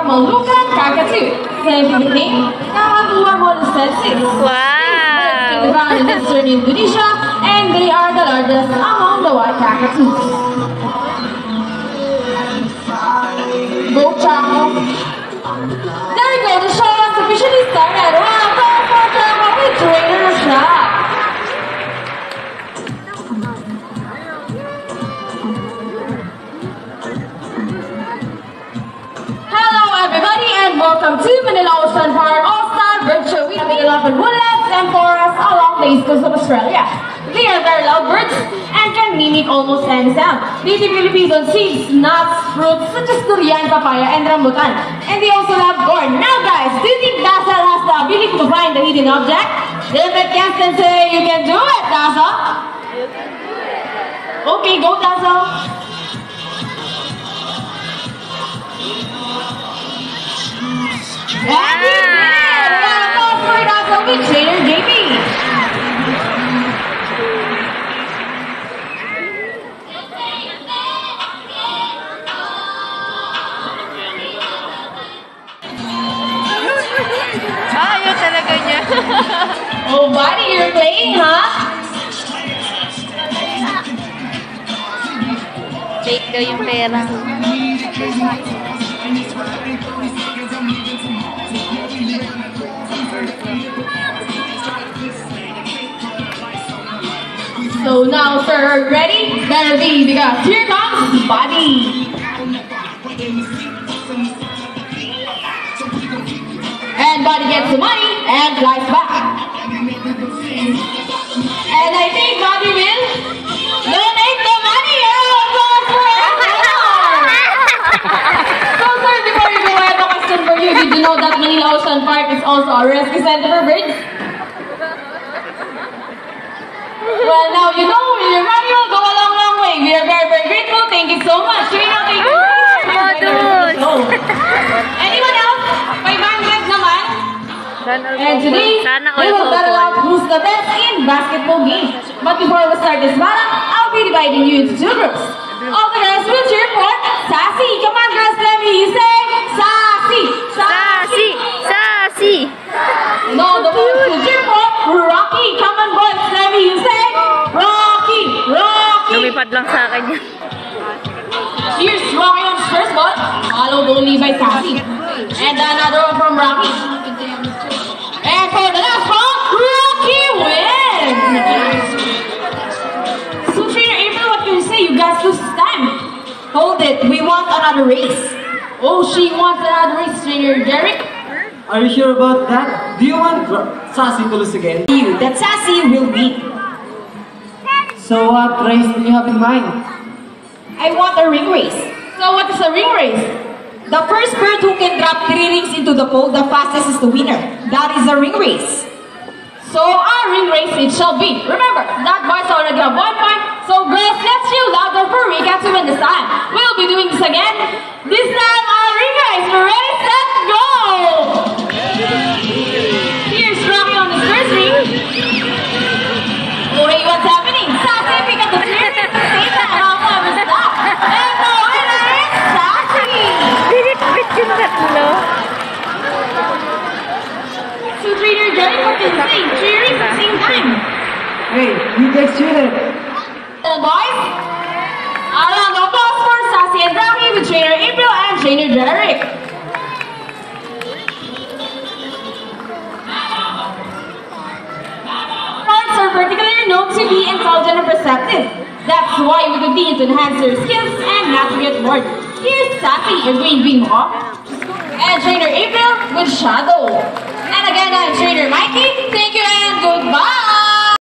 Malukan Kakatu. Celebrating Kahatua Monacensis. Wow! In Eastern Indonesia, and they are the largest among the white cockatoos. Go Chaco! There we go, the show has officially started. Wow, go for Chaco with Trainer Shop. Hello everybody and welcome to Manila Ocean Park All-Star Bird Show with Manila woodlands and forests along the east coast of Australia. They are very loud birds and can mimic almost any sound. They typically feed on seeds, nuts, fruits such as durian, papaya, and rambutan. And they also love corn. Now guys, do you think Dazzle has the ability to find the hidden object? If it can, then say you can do it, Dazzle. Okay, go Dazzle. And you did it! Well, for Dazzle with Trainer JP. Ayaw talaga niya. Oh, buddy, you're playing, huh? Fake daw yung pera. So now, sir, are you ready? Better be, because here comes Buddy. And Buddy gets the money and flies back. And I think Buddy will donate the money. So sir, before you go, I have a question for you. Did you know that Manila Ocean Park is also a rescue center for birds? Well, now you know your money will go a long, long way. We are very, very grateful. Thank you so much. Thank you. Anyone else? 500 naman. And today, we will battle out who's the best in basketball games. But before we start this battle, I'll be dividing you into two groups. All the girls will cheer for Sassy. Come on, girls, let me say Sassy. Sassy! Sassy! No, the boys will cheer for Rocky. Come on, boys, let me say Rocky. Rocky. Lumipad lang sa akin yan. Here's Rocky on his first ball, followed only by Sassy. And another one from Rocky. And for the last one, Rocky wins! So Trainer April, what can you say? You guys lose time. Hold it, we want another race. Oh, she wants another race, Trainer Derek. Are you sure about that? Do you want Sassy to lose again? You, that Sassy will win. So what race do you have in mind? I want a ring race. So what is a ring race? The first bird who can drop 3 rings into the pole the fastest is the winner. That is a ring race. So our ring race it shall be. Remember, that boys already have 1 point. So girls, let's cheer louder for Rika to win this time. We'll be doing this again. This time our ring race. Ready, set, go! Here's Rocky on his first ring. Oh hey, what's happening? Sassy, pick up the 3 rings at the same time. Stop. And the winner is Sassy. Binit-bit yung tatlo. So Trainer Jerry, what can you say? Cheering at the same time. Hey, you guys cheated. Boys, a round of applause for Sassy and Rocky with Trainer April and Trainer Derek. Parts are particularly known to be intelligent and perceptive. That's why we continue to enhance their skills and not to get bored. Here's Sassy, your green bean hawk, and Trainer April with Shadow. And again, I'm Trainer Mikey. Thank you and goodbye.